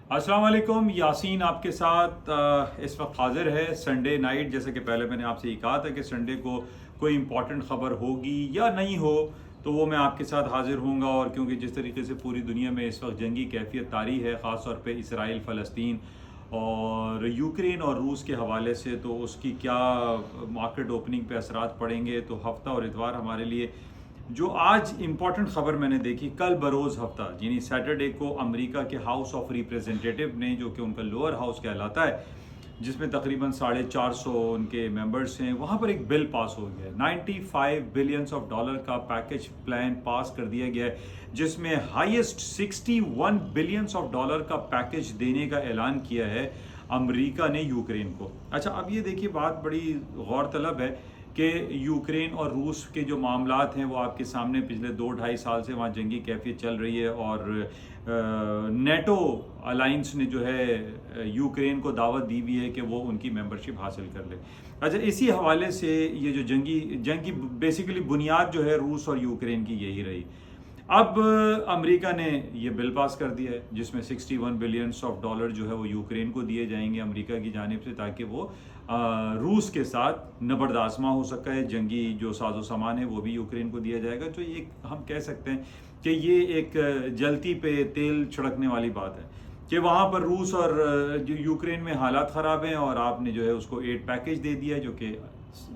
अस्सलाम वालेकुम। यासीन आपके साथ इस वक्त हाजिर है संडे नाइट। जैसे कि पहले मैंने आपसे ये कहा था कि संडे को कोई इम्पॉर्टेंट ख़बर होगी या नहीं हो तो वो मैं आपके साथ हाजिर होऊंगा। और क्योंकि जिस तरीके से पूरी दुनिया में इस वक्त जंगी कैफियत तारी है, ख़ास तौर पे इसराइल फ़लस्तीन और यूक्रेन और रूस के हवाले से, तो उसकी क्या मार्केट ओपनिंग पे असरात पड़ेंगे। तो हफ्ता और इतवार हमारे लिए जो आज इम्पॉर्टेंट ख़बर मैंने देखी, कल बरोज़ हफ्ता यानी सैटरडे को अमेरिका के हाउस ऑफ रिप्रेजेंटेटिव ने, जो कि उनका लोअर हाउस कहलाता है, जिसमें तकरीबन 450 उनके मेंबर्स हैं, वहाँ पर एक बिल पास हो गया है। 95 बिलियंस ऑफ डॉलर का पैकेज प्लान पास कर दिया गया है, जिसमें हाईएस्ट 61 बिलियंस ऑफ डॉलर का पैकेज देने का ऐलान किया है अमेरिका ने यूक्रेन को। अच्छा, अब ये देखिए, बात बड़ी गौर तलब है कि यूक्रेन और रूस के जो मामलात हैं वो आपके सामने पिछले 2-2.5 साल से वहाँ जंगी कैफियत चल रही है। और नेटो अलाइंस ने जो है यूक्रेन को दावत दी हुई है कि वो उनकी मेंबरशिप हासिल कर ले। अच्छा, इसी हवाले से ये जो जंग की बेसिकली बुनियाद जो है रूस और यूक्रेन की यही रही। अब अमेरिका ने ये बिल पास कर दिया है जिसमें 61 बिलियंस ऑफ डॉलर जो है वो यूक्रेन को दिए जाएंगे अमेरिका की जानिब से, ताकि वो रूस के साथ नबरदाज़मा हो सका है। जंगी जो साजो सामान है वो भी यूक्रेन को दिया जाएगा। तो ये हम कह सकते हैं कि ये एक जलती पे तेल छिड़कने वाली बात है कि वहाँ पर रूस और जो यूक्रेन में हालात ख़राब हैं और आपने जो है उसको एड पैकेज दे दिया है, जो कि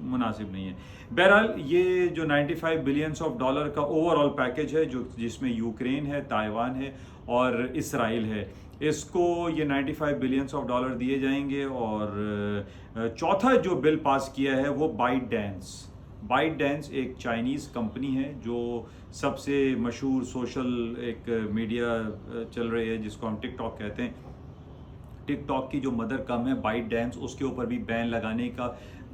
मुनासिब नहीं है। बहरहाल ये जो 95 बिलियंस ऑफ डॉलर का ओवरऑल पैकेज है, जो जिसमें यूक्रेन है, ताइवान है और इसराइल है, इसको ये 95 बिलियंस ऑफ डॉलर दिए जाएंगे। और चौथा जो बिल पास किया है वो बाइट डांस एक चाइनीज़ कंपनी है जो सबसे मशहूर सोशल एक मीडिया चल रही है, जिसको हम टिकटॉक कहते हैं। टिकटॉक की जो मदर कम है बाइट डांस, उसके ऊपर भी बैन लगाने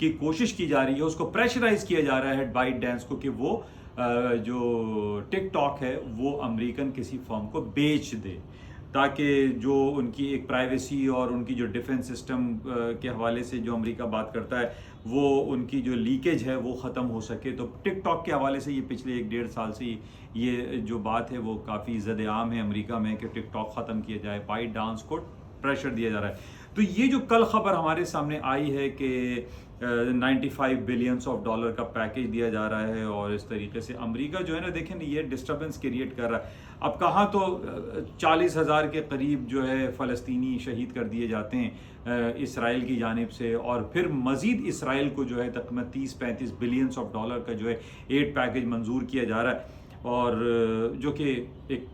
की कोशिश की जा रही है। उसको प्रेशराइज किया जा रहा है बाइट डांस को कि वो जो टिकटॉक है वो अमेरिकन किसी फर्म को बेच दे, ताकि जो उनकी एक प्राइवेसी और उनकी जो डिफेंस सिस्टम के हवाले से जो अमेरिका बात करता है, वो उनकी जो लीकेज है वो ख़त्म हो सके। तो टिकटॉक के हवाले से ये पिछले 1-1.5 साल से ये जो बात है वो काफ़ी ज़द-ए-आम है अमेरिका में कि टिकटॉक ख़त्म किया जाए, बाइट डांस को प्रेशर दिया जा रहा है। तो ये जो कल खबर हमारे सामने आई है कि 95 बिलियंस ऑफ डॉलर का पैकेज दिया जा रहा है, और इस तरीके से अमेरिका जो है ना, देखें ये डिस्टर्बेंस क्रिएट कर रहा है। अब कहाँ तो 40,000 के करीब जो है फ़लस्तीनी शहीद कर दिए जाते हैं इसराइल की जानिब से, और फिर मज़ीद इसराइल को जो है तकरीबन 30-35 बिलियंस ऑफ डॉलर का जो है एड पैकेज मंजूर किया जा रहा है, और जो कि एक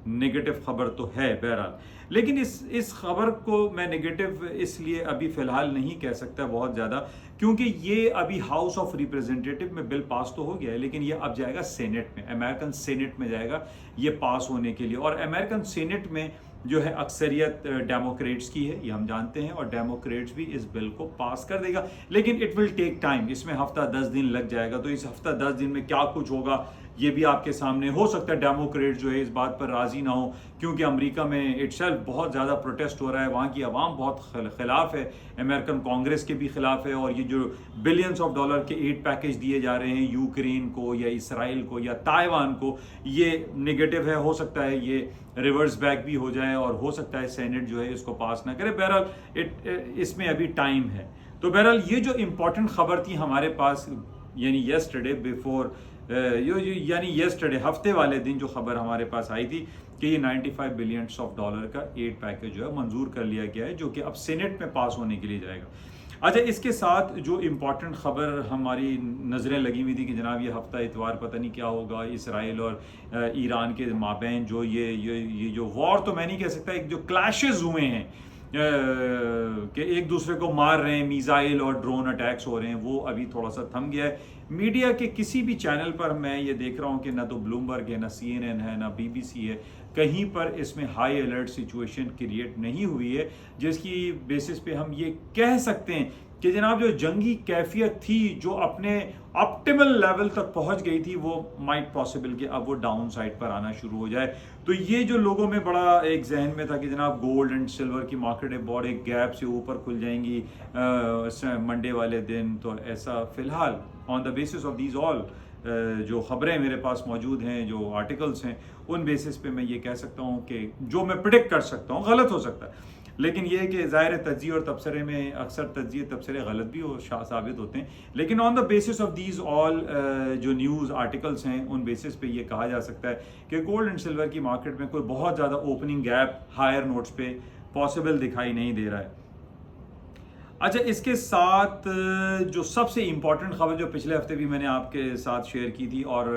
नेगेटिव ख़बर तो है बहरहाल। लेकिन इस खबर को मैं नेगेटिव इसलिए अभी फ़िलहाल नहीं कह सकता बहुत ज़्यादा, क्योंकि ये अभी हाउस ऑफ रिप्रेजेंटेटिव में बिल पास तो हो गया है, लेकिन ये अब जाएगा सेनेट में, अमेरिकन सेनेट में जाएगा ये पास होने के लिए। और अमेरिकन सेनेट में जो है अक्सरियत डेमोक्रेट्स की है, ये हम जानते हैं, और डेमोक्रेट्स भी इस बिल को पास कर देगा। लेकिन इट विल टेक टाइम, इसमें हफ्ता 10 दिन लग जाएगा। तो इस हफ्ता 10 दिन में क्या कुछ होगा ये भी आपके सामने। हो सकता है डेमोक्रेट जो है इस बात पर राज़ी ना हो, क्योंकि अमेरिका में इटसेल्फ बहुत ज़्यादा प्रोटेस्ट हो रहा है, वहाँ की आवाम बहुत खिलाफ है, अमेरिकन कांग्रेस के भी खिलाफ है। और ये जो बिलियंस ऑफ डॉलर के एड पैकेज दिए जा रहे हैं यूक्रेन को या इसराइल को या ताइवान को, ये नेगेटिव है। हो सकता है ये रिवर्स बैक भी हो जाए, और हो सकता है सेनेट जो है इसको पास ना करे। बहरहाल इसमें अभी टाइम है। तो बहरहाल ये जो इम्पोर्टेंट खबर थी हमारे पास, यानी येस्टरडे बिफोर यानी येस्टरडे हफ्ते वाले दिन जो खबर हमारे पास आई थी कि ये 95 बिलियंस ऑफ डॉलर का एड पैकेज जो है मंजूर कर लिया गया है, जो कि अब सेनेट में पास होने के लिए जाएगा। अच्छा, इसके साथ जो इम्पॉर्टेंट खबर हमारी नज़रें लगी हुई थी कि जनाब ये हफ्ता इतवार पता नहीं क्या होगा, इसराइल और ईरान के माबैन जो ये जो वॉर तो मैं नहीं कह सकता, एक जो क्लैशेस हुए हैं कि एक दूसरे को मार रहे हैं, मिसाइल और ड्रोन अटैक्स हो रहे हैं, वो अभी थोड़ा सा थम गया है। मीडिया के किसी भी चैनल पर मैं ये देख रहा हूँ कि ना तो ब्लूमबर्ग है, ना CNN है, ना BBC है, कहीं पर इसमें हाई अलर्ट सिचुएशन क्रिएट नहीं हुई है, जिसकी बेसिस पे हम ये कह सकते हैं कि जनाब जो जंगी कैफियत थी जो अपने ऑप्टिमल लेवल तक पहुंच गई थी, वो माइट पॉसिबल कि अब वो डाउन साइड पर आना शुरू हो जाए। तो ये जो लोगों में बड़ा एक जहन में था कि जनाब गोल्ड एंड सिल्वर की मार्केट बहुत एक गैप से ऊपर खुल जाएंगी मंडे वाले दिन, तो ऐसा फिलहाल on the basis of these all जो ख़बरें मेरे पास मौजूद हैं, जो आर्टिकल्स हैं, उन बेसिस पे मैं ये कह सकता हूँ कि जो मैं प्रिडिक्ट कर सकता हूँ, गलत हो सकता है, लेकिन ये है कि ज़ाहिर तज्ज़िये और तबसरे में अक्सर तज्ज़िये तबसरे गलत भी साबित होते हैं, लेकिन on the basis of these all जो न्यूज़ आर्टिकल्स हैं, उन बेसिस पे ये कहा जा सकता है कि गोल्ड एंड सिल्वर की मार्केट में कोई बहुत ज़्यादा ओपनिंग गैप हायर नोट्स पे पॉसिबल दिखाई नहीं दे रहा है। अच्छा, इसके साथ जो सबसे इम्पॉर्टेंट खबर जो पिछले हफ्ते भी मैंने आपके साथ शेयर की थी, और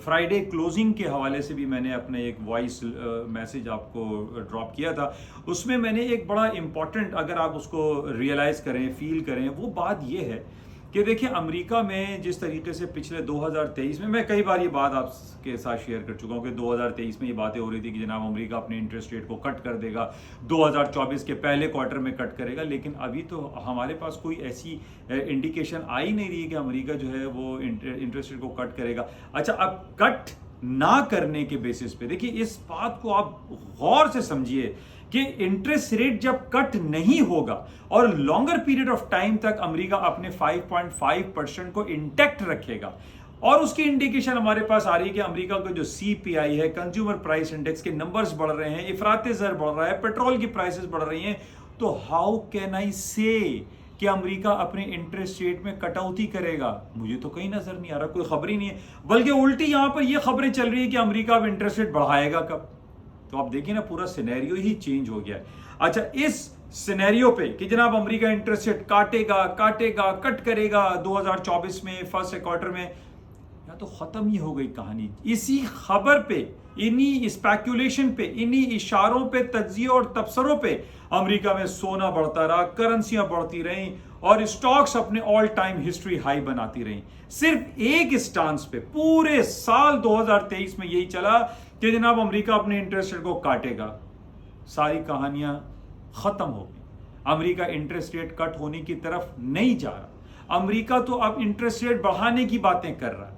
फ्राइडे क्लोजिंग के हवाले से भी मैंने अपने एक वॉइस मैसेज आपको ड्रॉप किया था, उसमें मैंने एक बड़ा इम्पॉर्टेंट, अगर आप उसको रियलाइज़ करें, फील करें, वो बात ये है कि देखिए अमेरिका में जिस तरीके से पिछले 2023 में, मैं कई बार ये बात आपके साथ शेयर कर चुका हूँ कि 2023 में ये बातें हो रही थी कि जनाब अमेरिका अपने इंटरेस्ट रेट को कट कर देगा, 2024 के पहले क्वार्टर में कट करेगा, लेकिन अभी तो हमारे पास कोई ऐसी इंडिकेशन आ ही नहीं रही है कि अमेरिका जो है वो इंटरेस्ट रेट को कट करेगा। अच्छा, अब कट ना करने के बेसिस पे देखिए, इस बात को आप गौर से समझिए कि इंटरेस्ट रेट जब कट नहीं होगा और लॉन्गर पीरियड ऑफ टाइम तक अमेरिका अपने 5.5% को इंटैक्ट रखेगा, और उसकी इंडिकेशन हमारे पास आ रही है कि अमेरिका का जो CPI है, कंज्यूमर प्राइस इंडेक्स के नंबर्स बढ़ रहे हैं, इफरात ज़र बढ़ रहा है, पेट्रोल की प्राइसेस बढ़ रही हैं, तो हाउ कैन आई से कि अमेरिका अपने इंटरेस्ट रेट में कटौती करेगा? मुझे तो कहीं नजर नहीं आ रहा, कोई खबर ही नहीं है, बल्कि उल्टी यहां पर ये खबरें चल रही है कि अमेरिका अब इंटरेस्ट रेट बढ़ाएगा कब। तो आप देखिए ना, पूरा सिनेरियो ही चेंज हो गया है। अच्छा, इस सिनेरियो पे कि जनाब अमेरिका इंटरेस्ट रेट काटेगा कट करेगा 2024 में फर्स्ट क्वार्टर में, या तो खत्म ही हो गई कहानी। इसी खबर पे, इन्हीं स्पेकुलेशन पे, इन्हीं इशारों पे, तज्जियों और तबसरों पे अमेरिका में सोना बढ़ता रहा, करेंसियां बढ़ती रहीं और स्टॉक्स अपने ऑल टाइम हिस्ट्री हाई बनाती रहीं। सिर्फ एक स्टांस पे पूरे साल 2023 में यही चला कि जनाब अमेरिका अपने इंटरेस्ट रेट को काटेगा। सारी कहानियां खत्म हो गई। अमेरिका इंटरेस्ट रेट कट होने की तरफ नहीं जा रहा, अमेरिका तो अब इंटरेस्ट रेट बढ़ाने की बातें कर रहा है।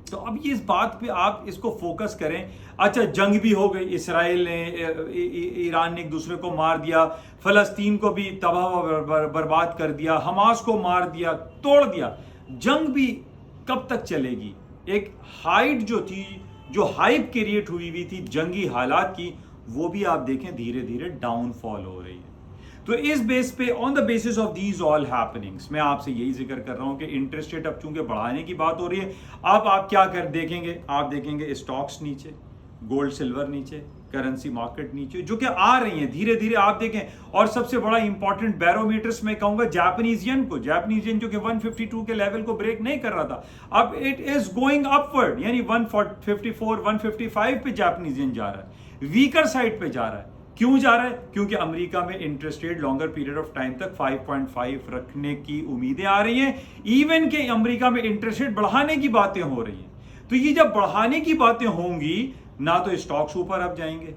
तो अब ये इस बात पे आप इसको फोकस करें। अच्छा, जंग भी हो गई, इसराइल ने ईरान ने एक दूसरे को मार दिया, फलस्तीन को भी तबाह बर्बाद कर दिया, हमास को मार दिया, तोड़ दिया। जंग भी कब तक चलेगी? एक हाइट जो थी, जो हाइप क्रिएट हुई थी जंगी हालात की, वो भी आप देखें धीरे धीरे डाउनफॉल हो रही है। तो इस बेस पे, on the basis of these all happenings, मैं आपसे यही जिक्र कर रहा हूं कि इंटरेस्ट रेट अब चूंकि बढ़ाने की बात हो रही है, अब आप क्या कर देखेंगे? आप देखेंगे स्टॉक्स नीचे, गोल्ड सिल्वर नीचे, करेंसी मार्केट नीचे, जो कि आ रही हैं धीरे धीरे, आप देखें। और सबसे बड़ा इंपॉर्टेंट बैरोमीटर्स में कहूंगा जापानीज येन को, जापानीज येन जो कि 152 के लेवल को ब्रेक नहीं कर रहा था, अब इट इज गोइंग अपवर्ड, यानी 154 155 पे जापानीज येन जा रहा है, वीकर साइड पे जा रहा है। क्यों जा रहा है? क्योंकि अमेरिका में interest rate longer period of time तक 5.5 रखने की उम्मीदें आ रही हैं, इवन के अमेरिका में इंटरेस्ट रेट बढ़ाने की बातें हो रही हैं। तो ये जब बढ़ाने की बातें होंगी, ना तो स्टॉक्स ऊपर अब जाएंगे,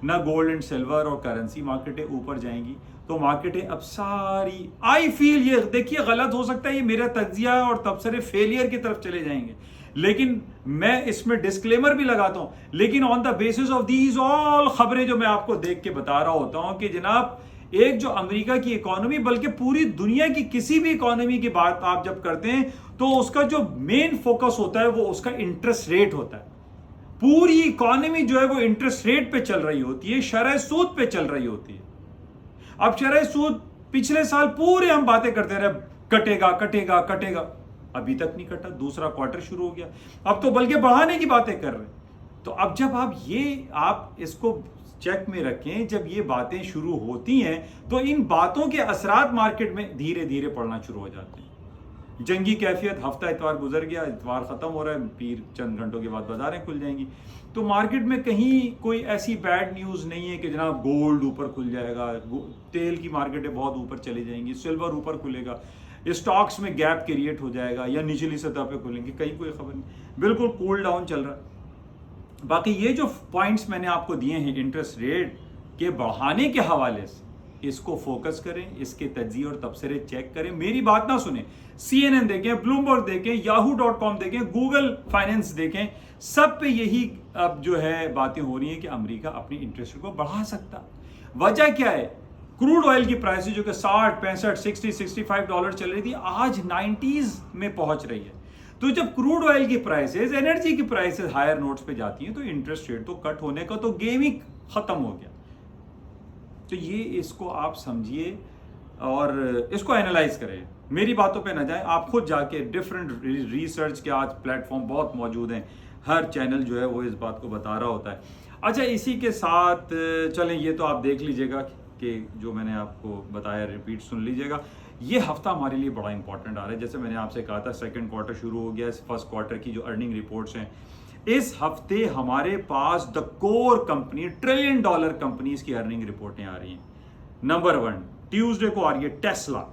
ना गोल्ड एंड सिल्वर और करेंसी मार्केटें ऊपर जाएंगी, तो मार्केटें अब सारी, आई फील, ये देखिए गलत हो सकता है, ये मेरा तज्जिया और तबसरे फेलियर की तरफ चले जाएंगे, लेकिन मैं इसमें डिस्क्लेमर भी लगाता हूं। लेकिन on the basis of these all खबरें जो मैं आपको देख के बता रहा होता हूं कि जनाब एक जो अमेरिका की इकोनॉमी, बल्कि पूरी दुनिया की किसी भी इकोनॉमी की बात आप जब करते हैं तो उसका जो मेन फोकस होता है वो उसका इंटरेस्ट रेट होता है। पूरी इकोनॉमी जो है वो इंटरेस्ट रेट पे चल रही होती है, शरह सूद पे चल रही होती है। अब शरह सूद पिछले साल पूरे हम बातें करते रहे, कटेगा कटेगा कटेगा, अभी तक नहीं कटा, दूसरा क्वार्टर शुरू हो गया, अब तो बल्कि बढ़ाने की बातें कर रहे। तो अब जब आप इसको चेक में रखें, जब ये बातें शुरू होती हैं तो इन बातों के असरात मार्केट में धीरे धीरे पड़ना शुरू हो जाते हैं। जंगी कैफियत, हफ्ता इतवार गुजर गया, इतवार खत्म हो रहा है, फिर चंद घंटों के बाद बाजारें खुल जाएंगी, तो मार्केट में कहीं कोई ऐसी बैड न्यूज़ नहीं है कि जनाब गोल्ड ऊपर खुल जाएगा, तेल की मार्केटें बहुत ऊपर चली जाएंगी, सिल्वर ऊपर खुलेगा, स्टॉक्स में गैप क्रिएट हो जाएगा या निचली सतह पे खुलेंगे, कहीं कोई खबर नहीं, बिल्कुल कूल डाउन चल रहा है। बाकी ये जो पॉइंट्स मैंने आपको दिए हैं इंटरेस्ट रेट के बढ़ाने के हवाले से, इसको फोकस करें, इसके तज्जिये और तबसरे चेक करें, मेरी बात ना सुने, CNN देखें, ब्लूमबर्ग देखें, yahoo.com देखें, गूगल फाइनेंस देखें, सब पे यही अब जो है बातें हो रही हैं कि अमेरिका अपनी इंटरेस्ट रेट को बढ़ा सकता। वजह क्या है? क्रूड ऑयल की प्राइस जो कि 60, 65, 60, $65 चल रही थी, आज 90s में पहुंच रही है। तो जब क्रूड ऑयल की प्राइसेस, एनर्जी की प्राइसेस हायर नोट्स पे जाती हैं तो इंटरेस्ट रेट तो कट होने का तो गेम ही खत्म हो गया। तो ये इसको आप समझिए और इसको एनालाइज करें, मेरी बातों पे ना जाएं, आप खुद जाके डिफरेंट रिसर्च के आज प्लेटफॉर्म बहुत मौजूद हैं, हर चैनल जो है वो इस बात को बता रहा होता है। अच्छा, इसी के साथ चलें, ये तो आप देख लीजिएगा कि जो मैंने आपको बताया रिपीट सुन लीजिएगा। ये हफ्ता हमारे लिए बड़ा इंपॉर्टेंट आ रहा है, जैसे मैंने आपसे कहा था सेकंड क्वार्टर शुरू हो गया, फर्स्ट क्वार्टर की जो अर्निंग रिपोर्ट्स हैं इस हफ्ते हमारे पास the core company $1 trillion companies की अर्निंग रिपोर्टें आ रही हैं। नंबर 1 ट्यूसडे को आ रही है टेस्ला,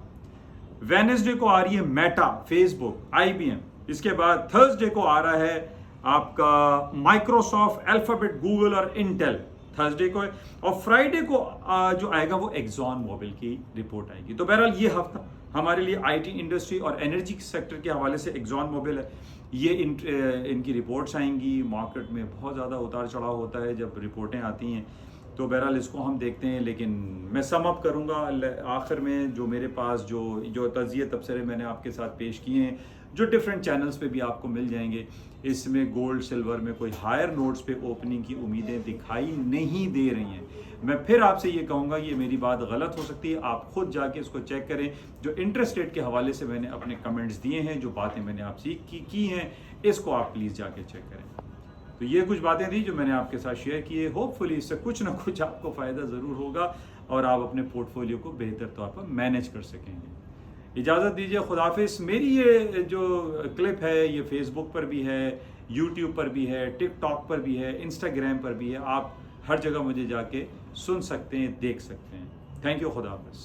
वेडनेसडे को आ रही है मेटा, फेसबुक, IBM, इसके बाद थर्सडे को आ रहा है आपका माइक्रोसॉफ्ट, अल्फाबेट, गूगल और इंटेल थर्सडे को है, और फ्राइडे को जो आएगा वो एक्सॉन मोबिल की रिपोर्ट आएगी। तो बहरहाल ये हफ्ता हमारे लिए IT इंडस्ट्री और एनर्जी सेक्टर के हवाले से एक्सॉन मोबिल है, ये इनकी रिपोर्ट्स आएंगी। मार्केट में बहुत ज़्यादा उतार चढ़ाव होता है जब रिपोर्टें आती हैं, तो बहरहाल इसको हम देखते हैं। लेकिन मैं सम अप करूँगा आखिर में, जो मेरे पास जो तज़िये तबसरे मैंने आपके साथ पेश किए हैं, जो डिफरेंट चैनल्स पे भी आपको मिल जाएंगे, इसमें गोल्ड सिल्वर में कोई हायर नोट्स पे ओपनिंग की उम्मीदें दिखाई नहीं दे रही हैं। मैं फिर आपसे ये कहूँगा, ये मेरी बात गलत हो सकती है, आप खुद जाके इसको चेक करें। जो इंटरेस्ट रेट के हवाले से मैंने अपने कमेंट्स दिए हैं, जो बातें मैंने आपसे की हैं, इसको आप प्लीज़ जाके चेक करें। तो ये कुछ बातें थी जो मैंने आपके साथ शेयर की है। होपफुली इससे कुछ ना कुछ आपको फ़ायदा ज़रूर होगा और आप अपने पोर्टफोलियो को बेहतर तौर पर मैनेज कर सकेंगे। इजाज़त दीजिए, खुदाफिज। मेरी ये जो क्लिप है ये फेसबुक पर भी है, यूट्यूब पर भी है, टिकटॉक पर भी है, इंस्टाग्राम पर भी है, आप हर जगह मुझे जाके सुन सकते हैं, देख सकते हैं। Thank you, खुदाफिज।